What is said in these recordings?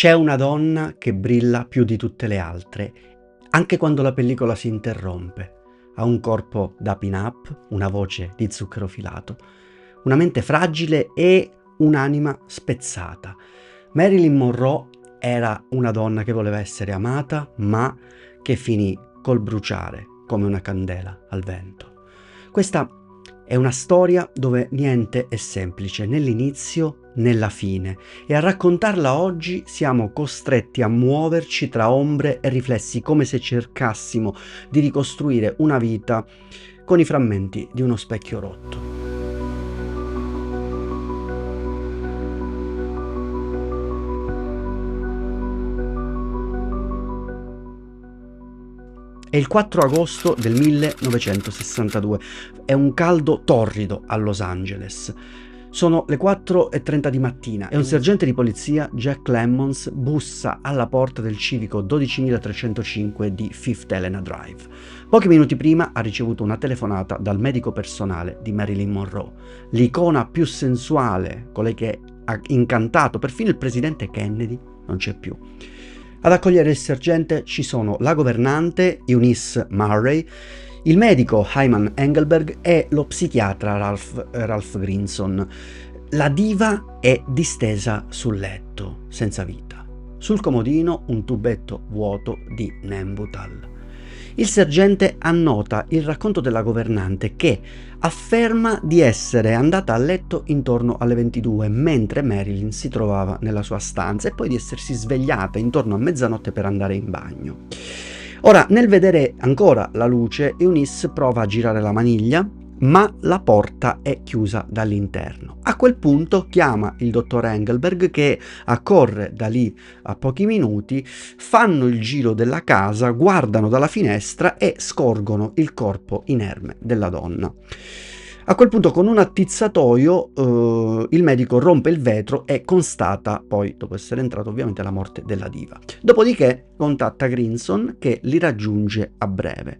C'è una donna che brilla più di tutte le altre, anche quando la pellicola si interrompe. Ha un corpo da pin-up, una voce di zucchero filato, una mente fragile e un'anima spezzata. Marilyn Monroe era una donna che voleva essere amata, ma che finì col bruciare come una candela al vento. Questa è una storia dove niente è semplice, né l'inizio né la fine, e a raccontarla oggi siamo costretti a muoverci tra ombre e riflessi, come se cercassimo di ricostruire una vita con i frammenti di uno specchio rotto. È il 4 agosto del 1962, è un caldo torrido a Los Angeles. Sono le 4:30 di mattina e un sergente di polizia, Jack Clemons, bussa alla porta del civico 12305 di Fifth Helena Drive. Pochi minuti prima ha ricevuto una telefonata dal medico personale di Marilyn Monroe, l'icona più sensuale, colei che ha incantato perfino il presidente Kennedy, non c'è più. Ad accogliere il sergente ci sono la governante Eunice Murray, il medico Hyman Engelberg e lo psichiatra Ralph Grinson. La diva è distesa sul letto, senza vita. Sul comodino un tubetto vuoto di Nembutal. Il sergente annota il racconto della governante, che afferma di essere andata a letto intorno alle 22 mentre Marilyn si trovava nella sua stanza, e poi di essersi svegliata intorno a mezzanotte per andare in bagno. Ora, nel vedere ancora la luce, Eunice prova a girare la maniglia, ma la porta è chiusa dall'interno. A quel punto chiama il dottor Engelberg, che accorre da lì a pochi minuti, fanno il giro della casa, guardano dalla finestra e scorgono il corpo inerme della donna. A quel punto, con un attizzatoio, il medico rompe il vetro e constata poi, dopo essere entrato ovviamente, la morte della diva. Dopodiché contatta Grinson, che li raggiunge a breve.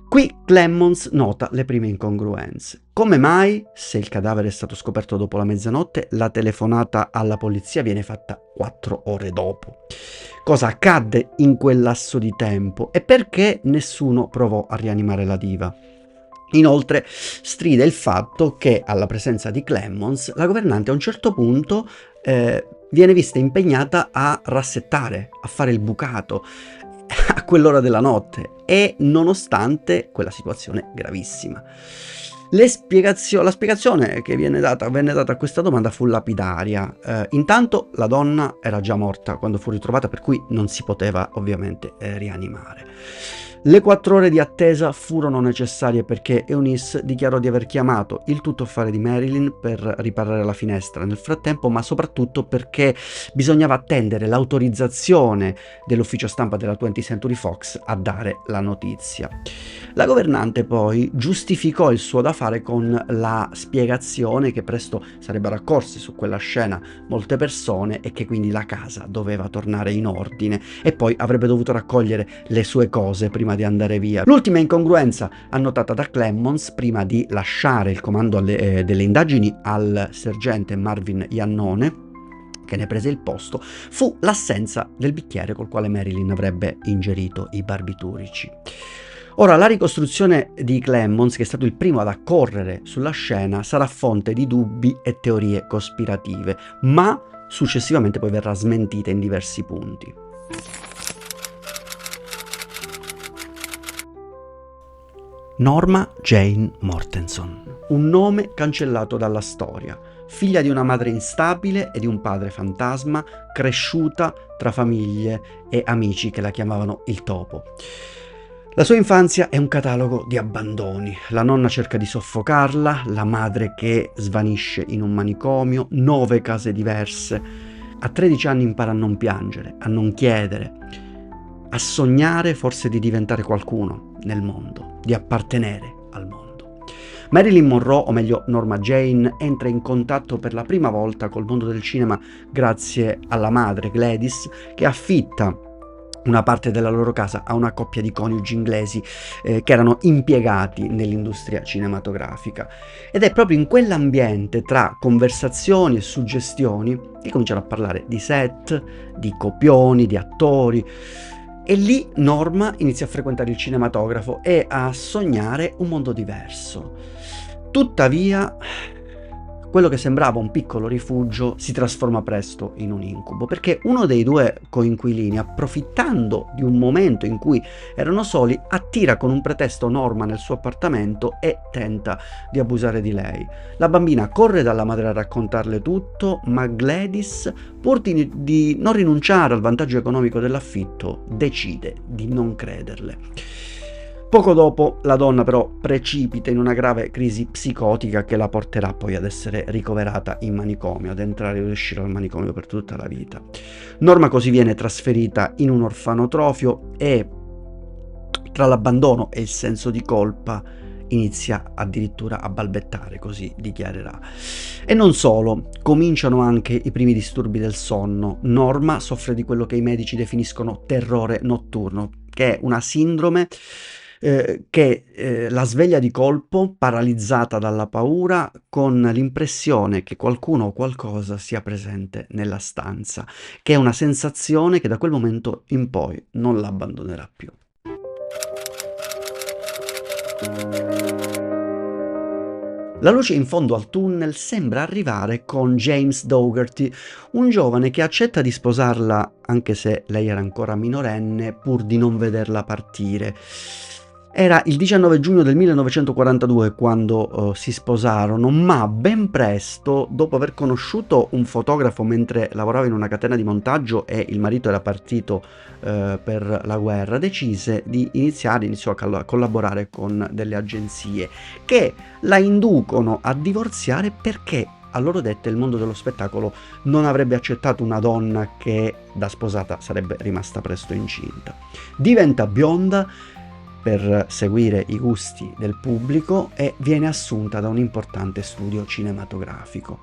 Qui Clemons nota le prime incongruenze. Come mai, se il cadavere è stato scoperto dopo la mezzanotte, la telefonata alla polizia viene fatta 4 ore dopo? Cosa accadde in quel lasso di tempo e perché nessuno provò a rianimare la diva? Inoltre stride il fatto che, alla presenza di Clemons, la governante a un certo punto viene vista impegnata a rassettare, a fare il bucato a quell'ora della notte, e nonostante quella situazione gravissima. La spiegazione che venne data a questa domanda fu lapidaria. Intanto la donna era già morta quando fu ritrovata, per cui non si poteva ovviamente rianimare. Le 4 ore di attesa furono necessarie perché Eunice dichiarò di aver chiamato il tuttofare di Marilyn per riparare la finestra nel frattempo, ma soprattutto perché bisognava attendere l'autorizzazione dell'ufficio stampa della 20th Century Fox a dare la notizia. La governante poi giustificò il suo da fare con la spiegazione che presto sarebbero accorse su quella scena molte persone e che quindi la casa doveva tornare in ordine, e poi avrebbe dovuto raccogliere le sue cose prima di andare via. L'ultima incongruenza annotata da Clemons prima di lasciare il comando delle indagini al sergente Marvin Iannone, che ne prese il posto, fu l'assenza del bicchiere col quale Marilyn avrebbe ingerito i barbiturici. Ora, la ricostruzione di Clemons, che è stato il primo ad accorrere sulla scena, sarà fonte di dubbi e teorie cospirative, ma successivamente poi verrà smentita in diversi punti. Norma Jane Mortenson, un nome cancellato dalla storia, figlia di una madre instabile e di un padre fantasma, cresciuta tra famiglie e amici che la chiamavano il topo. La sua infanzia è un catalogo di abbandoni. La nonna cerca di soffocarla, la madre che svanisce in un manicomio, 9 case diverse. A 13 anni impara a non piangere, a non chiedere, a sognare forse di diventare qualcuno nel mondo, di appartenere al mondo. Marilyn Monroe, o meglio Norma Jane, entra in contatto per la prima volta col mondo del cinema grazie alla madre Gladys, che affitta una parte della loro casa a una coppia di coniugi inglesi che erano impiegati nell'industria cinematografica. Ed è proprio in quell'ambiente, tra conversazioni e suggestioni, che cominciano a parlare di set, di copioni, di attori. E lì Norma inizia a frequentare il cinematografo e a sognare un mondo diverso. Tuttavia, quello che sembrava un piccolo rifugio si trasforma presto in un incubo, perché uno dei due coinquilini, approfittando di un momento in cui erano soli, attira con un pretesto Norma nel suo appartamento e tenta di abusare di lei. La bambina corre dalla madre a raccontarle tutto, ma Gladys, pur di non rinunciare al vantaggio economico dell'affitto, decide di non crederle. Poco dopo la donna però precipita in una grave crisi psicotica che la porterà poi ad essere ricoverata in manicomio, ad entrare e uscire dal manicomio per tutta la vita. Norma così viene trasferita in un orfanotrofio e, tra l'abbandono e il senso di colpa, inizia addirittura a balbettare, così dichiarerà. E non solo, cominciano anche i primi disturbi del sonno. Norma soffre di quello che i medici definiscono terrore notturno, che è una sindrome che la sveglia di colpo, paralizzata dalla paura, con l'impressione che qualcuno o qualcosa sia presente nella stanza, che è una sensazione che da quel momento in poi non l'abbandonerà più. La luce in fondo al tunnel sembra arrivare con James Dougherty, un giovane che accetta di sposarla anche se lei era ancora minorenne, pur di non vederla partire. Era il 19 giugno del 1942 quando si sposarono, ma ben presto, dopo aver conosciuto un fotografo mentre lavorava in una catena di montaggio e il marito era partito per la guerra, iniziò a collaborare con delle agenzie che la inducono a divorziare perché, a loro dette, il mondo dello spettacolo non avrebbe accettato una donna che da sposata sarebbe rimasta presto incinta. Diventa bionda per seguire i gusti del pubblico e viene assunta da un importante studio cinematografico.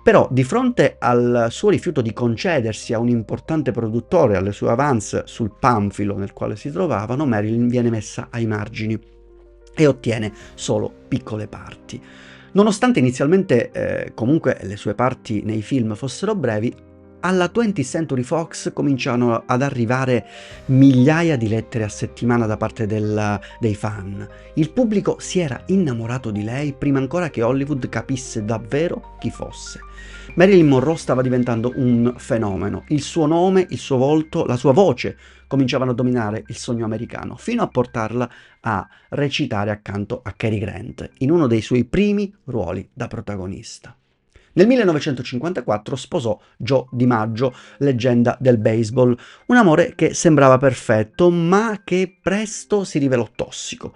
Però di fronte al suo rifiuto di concedersi a un importante produttore, alle sue avance sul panfilo nel quale si trovavano, Marilyn viene messa ai margini e ottiene solo piccole parti. Nonostante inizialmente comunque le sue parti nei film fossero brevi, alla 20th Century Fox cominciano ad arrivare migliaia di lettere a settimana da parte dei fan. Il pubblico si era innamorato di lei prima ancora che Hollywood capisse davvero chi fosse. Marilyn Monroe stava diventando un fenomeno. Il suo nome, il suo volto, la sua voce cominciavano a dominare il sogno americano, fino a portarla a recitare accanto a Cary Grant, in uno dei suoi primi ruoli da protagonista. Nel 1954 sposò Joe DiMaggio, leggenda del baseball, un amore che sembrava perfetto, ma che presto si rivelò tossico.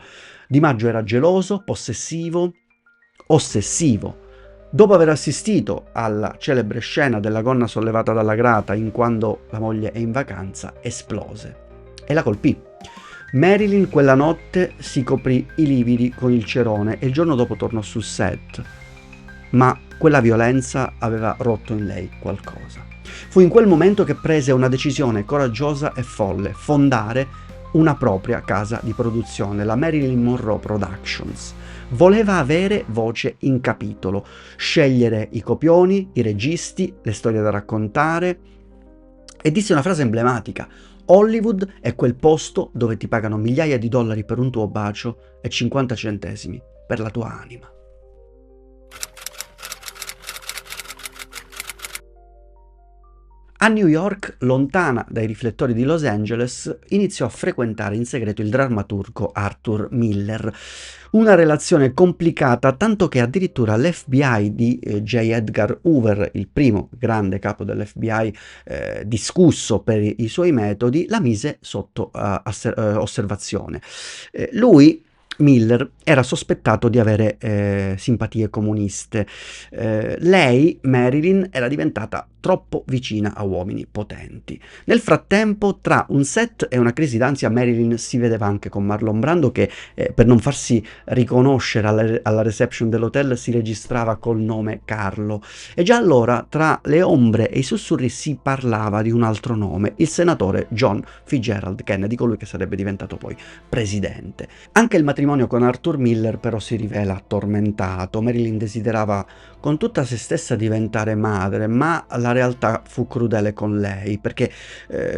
DiMaggio era geloso, possessivo, ossessivo. Dopo aver assistito alla celebre scena della gonna sollevata dalla grata in quando la moglie è in vacanza, esplose e la colpì. Marilyn quella notte si coprì i lividi con il cerone e il giorno dopo tornò sul set. Ma quella violenza aveva rotto in lei qualcosa. Fu in quel momento che prese una decisione coraggiosa e folle: fondare una propria casa di produzione, la Marilyn Monroe Productions. Voleva avere voce in capitolo, scegliere i copioni, i registi, le storie da raccontare, e disse una frase emblematica: Hollywood è quel posto dove ti pagano migliaia di dollari per un tuo bacio e 50 centesimi per la tua anima. A New York, lontana dai riflettori di Los Angeles, iniziò a frequentare in segreto il drammaturgo Arthur Miller. Una relazione complicata, tanto che addirittura l'FBI di J. Edgar Hoover, il primo grande capo dell'FBI discusso per i suoi metodi, la mise sotto osservazione. Miller era sospettato di avere simpatie comuniste. Lei, Marilyn, era diventata troppo vicina a uomini potenti. Nel frattempo, tra un set e una crisi d'ansia, Marilyn si vedeva anche con Marlon Brando che, per non farsi riconoscere alla reception dell'hotel, si registrava col nome Carlo. E già allora, tra le ombre e i sussurri, si parlava di un altro nome, il senatore John Fitzgerald Kennedy, colui che sarebbe diventato poi presidente. Anche il matrimonio con Arthur Miller però si rivela tormentato. Marilyn desiderava con tutta se stessa diventare madre, ma la realtà fu crudele con lei, perché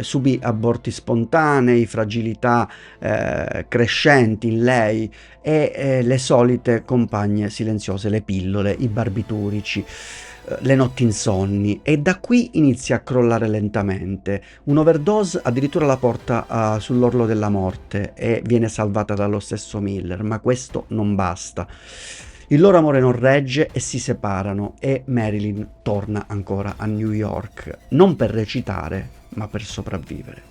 subì aborti spontanei, fragilità crescenti in lei e le solite compagne silenziose, le pillole, i barbiturici, le notti insonni, e da qui inizia a crollare lentamente. Un'overdose addirittura la porta sull'orlo della morte e viene salvata dallo stesso Miller, ma questo non basta. Il loro amore non regge e si separano, e Marilyn torna ancora a New York, non per recitare, ma per sopravvivere.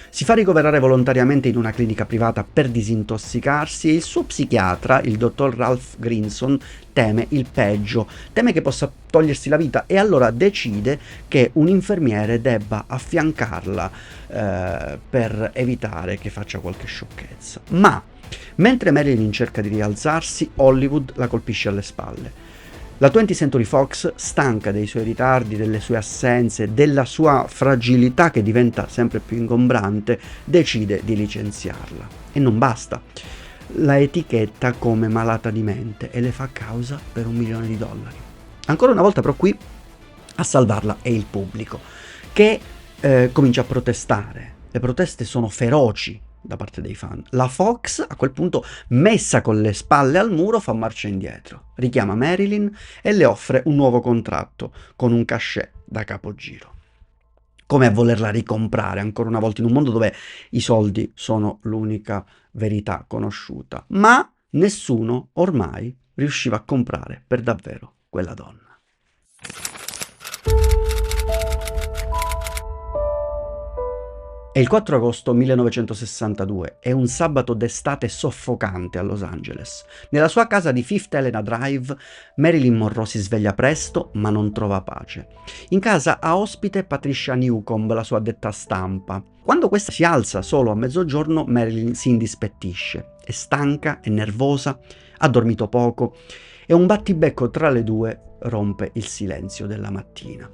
Si fa ricoverare volontariamente in una clinica privata per disintossicarsi e il suo psichiatra, il dottor Ralph Grinson, teme il peggio, teme che possa togliersi la vita, e allora decide che un infermiere debba affiancarla per evitare che faccia qualche sciocchezza. Ma mentre Marilyn cerca di rialzarsi, Hollywood la colpisce alle spalle. La 20th Century Fox, stanca dei suoi ritardi, delle sue assenze, della sua fragilità che diventa sempre più ingombrante, decide di licenziarla. E non basta. La etichetta come malata di mente e le fa causa per $1 milione. Ancora una volta però qui a salvarla è il pubblico, che comincia a protestare. Le proteste sono feroci da parte dei fan. La Fox, a quel punto, messa con le spalle al muro, fa marcia indietro, richiama Marilyn e le offre un nuovo contratto con un cachet da capogiro. Come a volerla ricomprare ancora una volta in un mondo dove i soldi sono l'unica verità conosciuta. Ma nessuno ormai riusciva a comprare per davvero quella donna. È il 4 agosto 1962, è un sabato d'estate soffocante a Los Angeles. Nella sua casa di Fifth Helena Drive, Marilyn Monroe si sveglia presto, ma non trova pace. In casa ha ospite Patricia Newcomb, la sua addetta stampa. Quando questa si alza solo a mezzogiorno, Marilyn si indispettisce. È stanca, è nervosa, ha dormito poco, e un battibecco tra le due rompe il silenzio della mattina.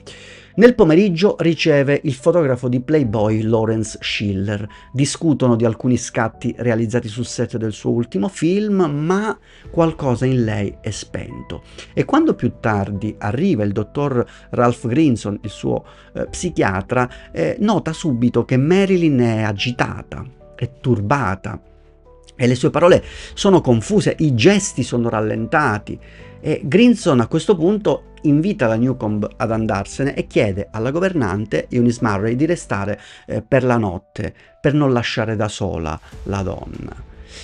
Nel pomeriggio riceve il fotografo di Playboy Lawrence Schiller. Discutono di alcuni scatti realizzati sul set del suo ultimo film, ma qualcosa in lei è spento. E quando più tardi arriva il dottor Ralph Grinson, il suo psichiatra, nota subito che Marilyn è agitata, è turbata, e le sue parole sono confuse, i gesti sono rallentati. E Grinson a questo punto invita la Newcomb ad andarsene e chiede alla governante Eunice Murray di restare per la notte, per non lasciare da sola la donna.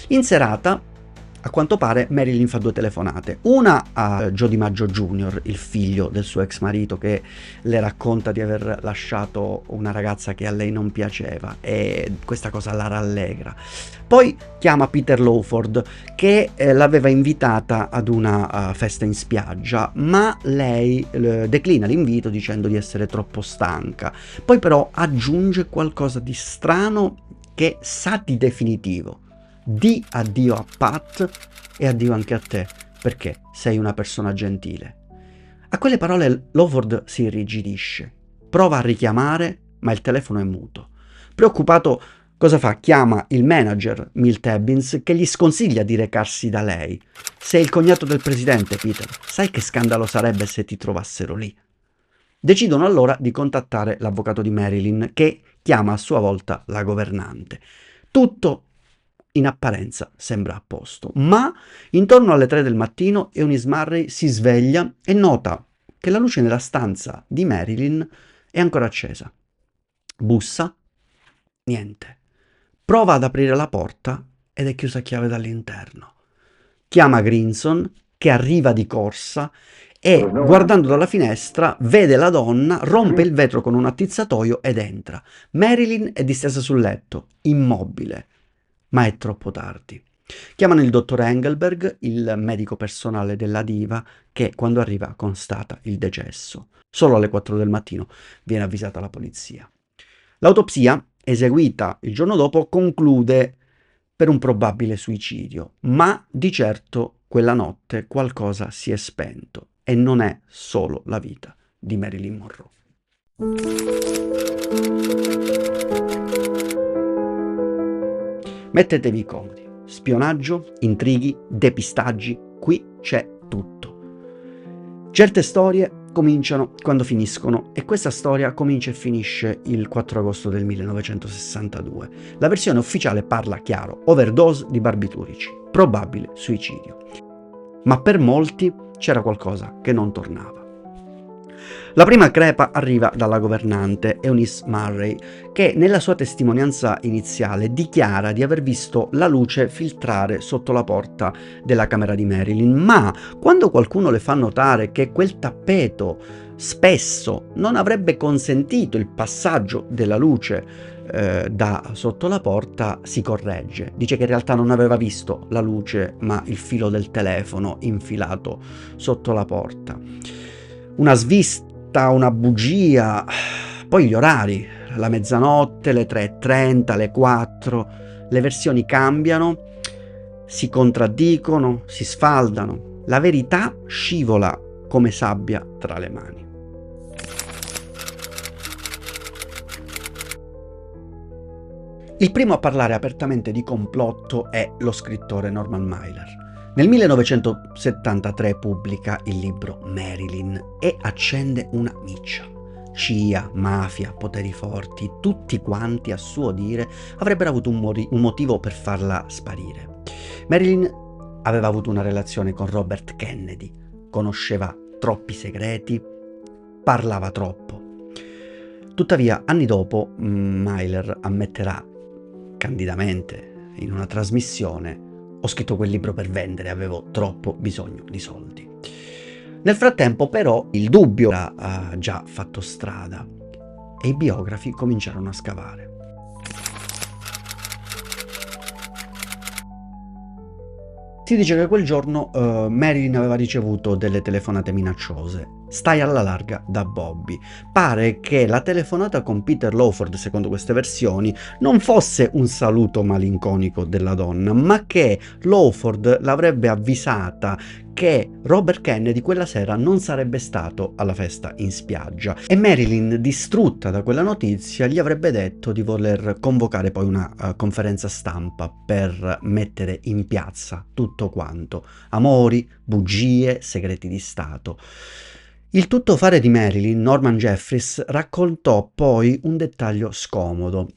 In serata, a quanto pare, Marilyn fa 2 telefonate. Una a Joe DiMaggio Jr., il figlio del suo ex marito, che le racconta di aver lasciato una ragazza che a lei non piaceva, e questa cosa la rallegra. Poi chiama Peter Lawford, che l'aveva invitata ad una festa in spiaggia, ma lei declina l'invito dicendo di essere troppo stanca. Poi però aggiunge qualcosa di strano che sa di definitivo. Di addio a Pat e addio anche a te, perché sei una persona gentile. A quelle parole Lawford si irrigidisce. Prova a richiamare, ma il telefono è muto. Preoccupato, cosa fa? Chiama il manager, Milt Ebbins, che gli sconsiglia di recarsi da lei. Sei il cognato del presidente, Peter. Sai che scandalo sarebbe se ti trovassero lì? Decidono allora di contattare l'avvocato di Marilyn, che chiama a sua volta la governante. Tutto in apparenza sembra a posto, ma intorno alle 3 del mattino Eunice Murray si sveglia e nota che la luce nella stanza di Marilyn è ancora accesa. Bussa, niente. Prova ad aprire la porta ed è chiusa a chiave dall'interno. Chiama Grinson, che arriva di corsa, e guardando dalla finestra vede la donna, rompe il vetro con un attizzatoio ed entra. Marilyn è distesa sul letto, immobile. Ma è troppo tardi. Chiamano il dottor Engelberg, il medico personale della diva, che quando arriva constata il decesso. Solo alle 4 del mattino viene avvisata la polizia. L'autopsia, eseguita il giorno dopo, conclude per un probabile suicidio, ma di certo quella notte qualcosa si è spento e non è solo la vita di Marilyn Monroe. Mettetevi comodi. Spionaggio, intrighi, depistaggi, qui c'è tutto. Certe storie cominciano quando finiscono e questa storia comincia e finisce il 4 agosto del 1962. La versione ufficiale parla chiaro: overdose di barbiturici, probabile suicidio. Ma per molti c'era qualcosa che non tornava. La prima crepa arriva dalla governante Eunice Murray, che nella sua testimonianza iniziale dichiara di aver visto la luce filtrare sotto la porta della camera di Marilyn, ma quando qualcuno le fa notare che quel tappeto spesso non avrebbe consentito il passaggio della luce da sotto la porta, si corregge. Dice che in realtà non aveva visto la luce, ma il filo del telefono infilato sotto la porta. Una svista, una bugia. Poi gli orari, la mezzanotte, le 3:30, le 4, le versioni cambiano, si contraddicono, si sfaldano. La verità scivola come sabbia tra le mani. Il primo a parlare apertamente di complotto è lo scrittore Norman Mailer. Nel 1973 pubblica il libro Marilyn e accende una miccia. CIA, mafia, poteri forti, tutti quanti, a suo dire, avrebbero avuto un motivo per farla sparire. Marilyn aveva avuto una relazione con Robert Kennedy, conosceva troppi segreti, parlava troppo. Tuttavia, anni dopo, Mailer ammetterà candidamente in una trasmissione: ho scritto quel libro per vendere, avevo troppo bisogno di soldi. Nel frattempo però il dubbio ha già fatto strada e i biografi cominciarono a scavare. Si dice che quel giorno Marilyn aveva ricevuto delle telefonate minacciose. Stai alla larga da Bobby. Pare che la telefonata con Peter Lawford, secondo queste versioni, non fosse un saluto malinconico della donna, ma che Lawford l'avrebbe avvisata che Robert Kennedy quella sera non sarebbe stato alla festa in spiaggia e Marilyn, distrutta da quella notizia, gli avrebbe detto di voler convocare poi una conferenza stampa per mettere in piazza tutto quanto: amori, bugie, segreti di Stato. Il tuttofare di Marilyn, Norman Jeffries, raccontò poi un dettaglio scomodo.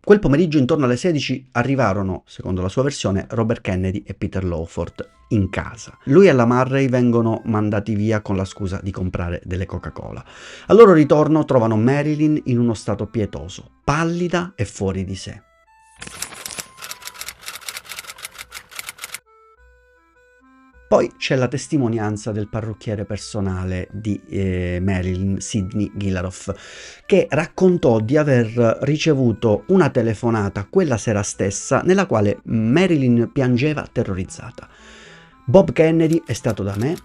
Quel pomeriggio intorno alle 16 arrivarono, secondo la sua versione, Robert Kennedy e Peter Lawford in casa. Lui e la Murray vengono mandati via con la scusa di comprare delle Coca-Cola. Al loro ritorno trovano Marilyn in uno stato pietoso, pallida e fuori di sé. Poi c'è la testimonianza del parrucchiere personale di Marilyn, Sidney Gillaroff, che raccontò di aver ricevuto una telefonata quella sera stessa nella quale Marilyn piangeva terrorizzata. Bob Kennedy è stato da me,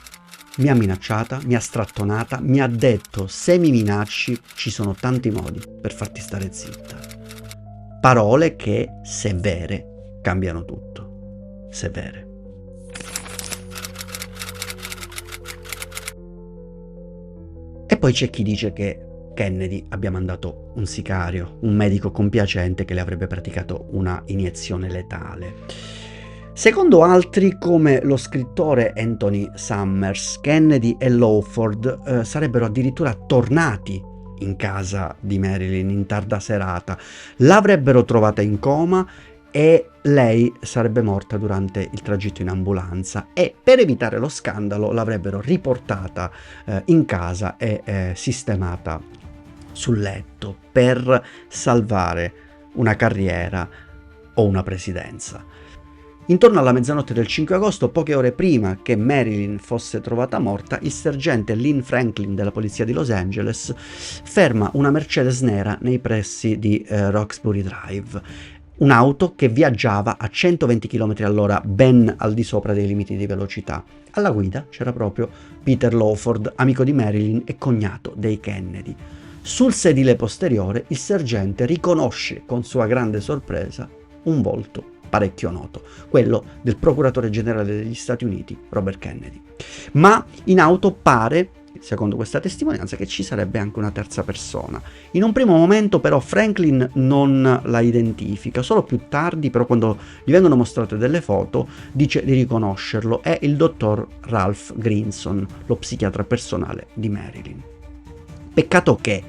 mi ha minacciata, mi ha strattonata, mi ha detto: se mi minacci ci sono tanti modi per farti stare zitta. Parole che, se vere, cambiano tutto. Se vere. E poi c'è chi dice che Kennedy abbia mandato un sicario, un medico compiacente che le avrebbe praticato una iniezione letale. Secondo altri, come lo scrittore Anthony Summers, Kennedy e Lawford sarebbero addirittura tornati in casa di Marilyn in tarda serata, l'avrebbero trovata in coma e lei sarebbe morta durante il tragitto in ambulanza e per evitare lo scandalo l'avrebbero riportata in casa e sistemata sul letto per salvare una carriera o una presidenza. Intorno alla mezzanotte del 5 agosto, poche ore prima che Marilyn fosse trovata morta, il sergente Lynn Franklin della polizia di Los Angeles ferma una Mercedes nera nei pressi di Roxbury Drive un'auto che viaggiava a 120 km all'ora, ben al di sopra dei limiti di velocità. Alla guida c'era proprio Peter Lawford, amico di Marilyn e cognato dei Kennedy. Sul sedile posteriore il sergente riconosce con sua grande sorpresa un volto parecchio noto, quello del procuratore generale degli Stati Uniti, Robert Kennedy. Ma in auto pare, secondo questa testimonianza, che ci sarebbe anche una terza persona. In un primo momento però Franklin non la identifica, solo più tardi, però quando gli vengono mostrate delle foto, dice di riconoscerlo. È il dottor Ralph Grinson, lo psichiatra personale di Marilyn. Peccato che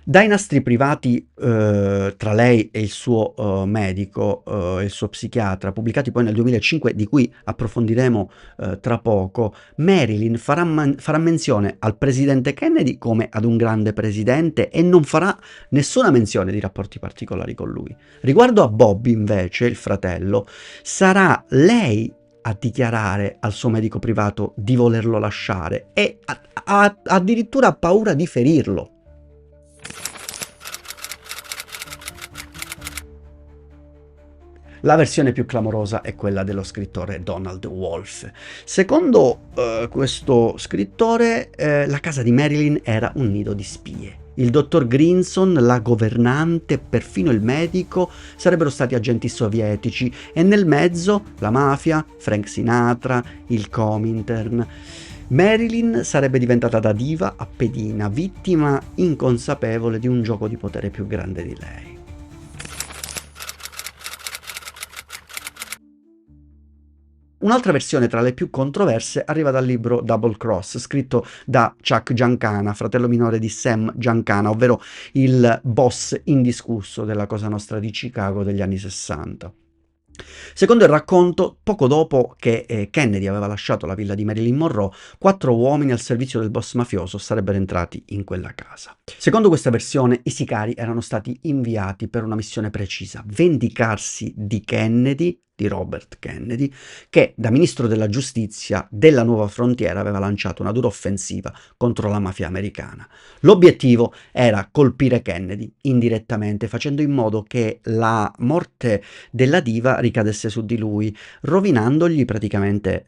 dai nastri privati tra lei e il suo medico, il suo psichiatra, pubblicati poi nel 2005, di cui approfondiremo tra poco, Marilyn farà menzione al presidente Kennedy come ad un grande presidente e non farà nessuna menzione di rapporti particolari con lui. Riguardo a Bobby, invece, il fratello, sarà lei a dichiarare al suo medico privato di volerlo lasciare e addirittura ha paura di ferirlo. La versione più clamorosa è quella dello scrittore Donald Wolfe. Secondo questo scrittore, la casa di Marilyn era un nido di spie. Il dottor Grinson, la governante, perfino il medico sarebbero stati agenti sovietici e nel mezzo la mafia, Frank Sinatra, il Comintern. Marilyn sarebbe diventata da diva a pedina, vittima inconsapevole di un gioco di potere più grande di lei. Un'altra versione tra le più controverse arriva dal libro Double Cross, scritto da Chuck Giancana, fratello minore di Sam Giancana, ovvero il boss indiscusso della Cosa Nostra di Chicago degli anni 60. Secondo il racconto, poco dopo che Kennedy aveva lasciato la villa di Marilyn Monroe, 4 uomini al servizio del boss mafioso sarebbero entrati in quella casa. Secondo questa versione, i sicari erano stati inviati per una missione precisa: vendicarsi di Kennedy, di Robert Kennedy, che da ministro della giustizia della nuova frontiera aveva lanciato una dura offensiva contro la mafia americana. L'obiettivo era colpire Kennedy indirettamente, facendo in modo che la morte della diva ricadesse su di lui, rovinandogli praticamente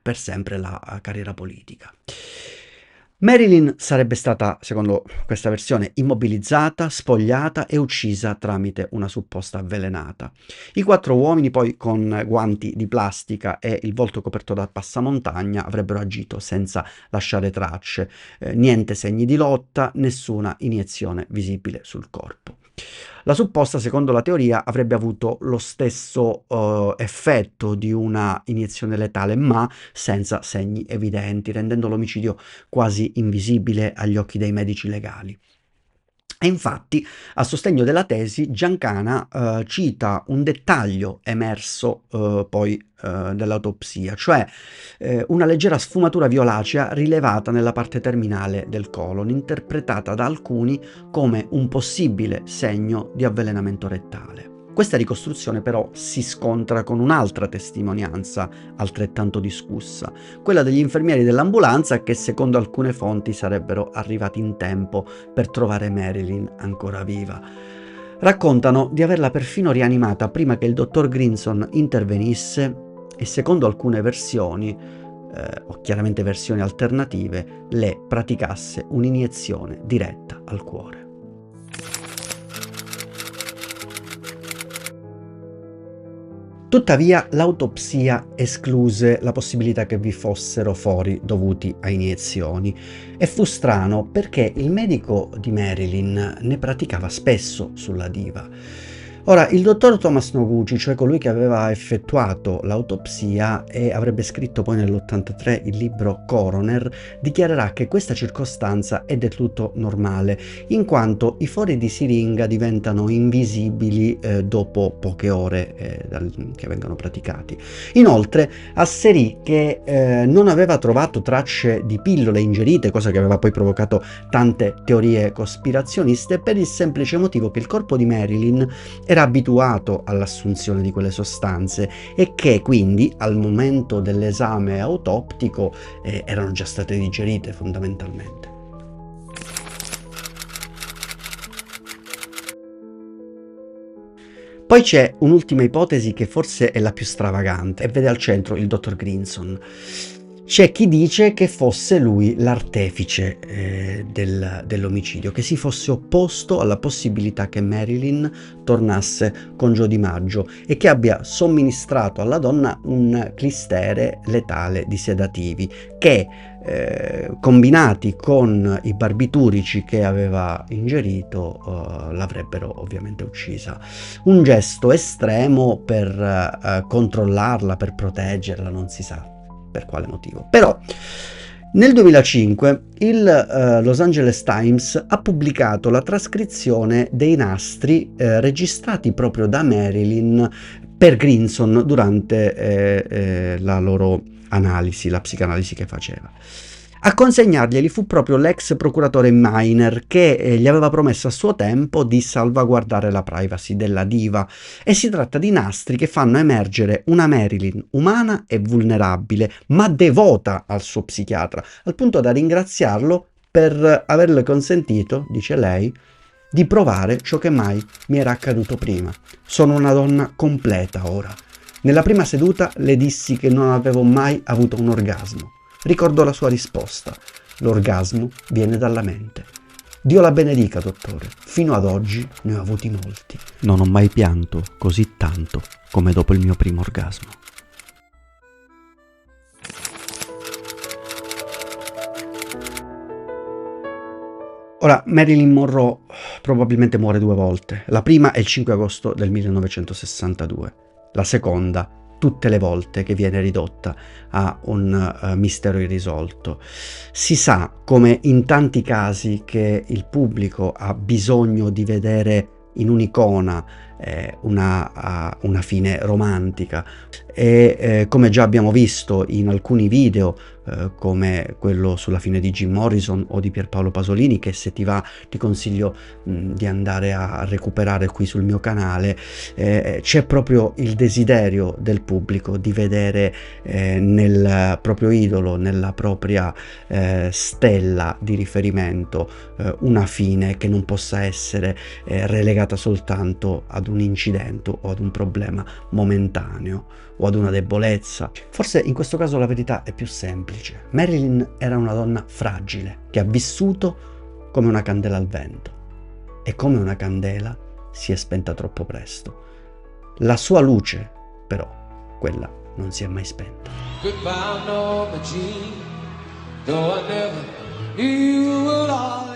per sempre la carriera politica. Marilyn sarebbe stata, secondo questa versione, immobilizzata, spogliata e uccisa tramite una supposta avvelenata. I 4 uomini poi, con guanti di plastica e il volto coperto da passamontagna, avrebbero agito senza lasciare tracce, niente segni di lotta, nessuna iniezione visibile sul corpo. La supposta, secondo la teoria, avrebbe avuto lo stesso effetto di una iniezione letale, ma senza segni evidenti, rendendo l'omicidio quasi invisibile agli occhi dei medici legali. E infatti, a sostegno della tesi, Giancana cita un dettaglio emerso poi dell'autopsia, cioè una leggera sfumatura violacea rilevata nella parte terminale del colon, interpretata da alcuni come un possibile segno di avvelenamento rettale. Questa ricostruzione però si scontra con un'altra testimonianza altrettanto discussa, quella degli infermieri dell'ambulanza che secondo alcune fonti sarebbero arrivati in tempo per trovare Marilyn ancora viva. Raccontano di averla perfino rianimata prima che il dottor Grinson intervenisse e secondo alcune versioni, o chiaramente versioni alternative, le praticasse un'iniezione diretta al cuore. Tuttavia l'autopsia escluse la possibilità che vi fossero fori dovuti a iniezioni e fu strano perché il medico di Marilyn ne praticava spesso sulla diva. Ora, il dottor Thomas Noguchi, cioè colui che aveva effettuato l'autopsia e avrebbe scritto poi nell'83 il libro Coroner, dichiarerà che questa circostanza è del tutto normale, in quanto i fori di siringa diventano invisibili dopo poche ore che vengono praticati. Inoltre, asserì che non aveva trovato tracce di pillole ingerite, cosa che aveva poi provocato tante teorie cospirazioniste, per il semplice motivo che il corpo di Marilyn era abituato all'assunzione di quelle sostanze e che quindi al momento dell'esame autoptico erano già state digerite fondamentalmente. Poi c'è un'ultima ipotesi che forse è la più stravagante e vede al centro il dottor Grinson. C'è chi dice che fosse lui l'artefice dell'omicidio, che si fosse opposto alla possibilità che Marilyn tornasse con Joe DiMaggio e che abbia somministrato alla donna un clistere letale di sedativi che, combinati con i barbiturici che aveva ingerito, l'avrebbero ovviamente uccisa. Un gesto estremo per controllarla, per proteggerla, non si sa per quale motivo. Però nel 2005 il Los Angeles Times ha pubblicato la trascrizione dei nastri registrati proprio da Marilyn per Grinson durante la loro analisi, la psicanalisi che faceva. A consegnarglieli fu proprio l'ex procuratore Miner, che gli aveva promesso a suo tempo di salvaguardare la privacy della diva, e si tratta di nastri che fanno emergere una Marilyn umana e vulnerabile, ma devota al suo psichiatra, al punto da ringraziarlo per averle consentito, dice lei, di provare ciò che mai mi era accaduto prima. Sono una donna completa ora. Nella prima seduta le dissi che non avevo mai avuto un orgasmo. Ricordo la sua risposta: l'orgasmo viene dalla mente. Dio la benedica, dottore. Fino ad oggi ne ho avuti molti. Non ho mai pianto così tanto come dopo il mio primo orgasmo. Ora, Marilyn Monroe probabilmente muore 2 volte. La prima è il 5 agosto del 1962. La seconda tutte le volte che viene ridotta a un mistero irrisolto. Si sa, come in tanti casi, che il pubblico ha bisogno di vedere in un'icona una fine romantica e come già abbiamo visto in alcuni video come quello sulla fine di Jim Morrison o di Pierpaolo Pasolini, che se ti va ti consiglio di andare a recuperare qui sul mio canale, c'è proprio il desiderio del pubblico di vedere nel proprio idolo, nella propria stella di riferimento, una fine che non possa essere relegata soltanto ad un incidente o ad un problema momentaneo o ad una debolezza. Forse in questo caso la verità è più semplice. Marilyn era una donna fragile che ha vissuto come una candela al vento e come una candela si è spenta troppo presto. La sua luce, però, quella non si è mai spenta. Goodbye, Norma Jean, though I never knew you at all.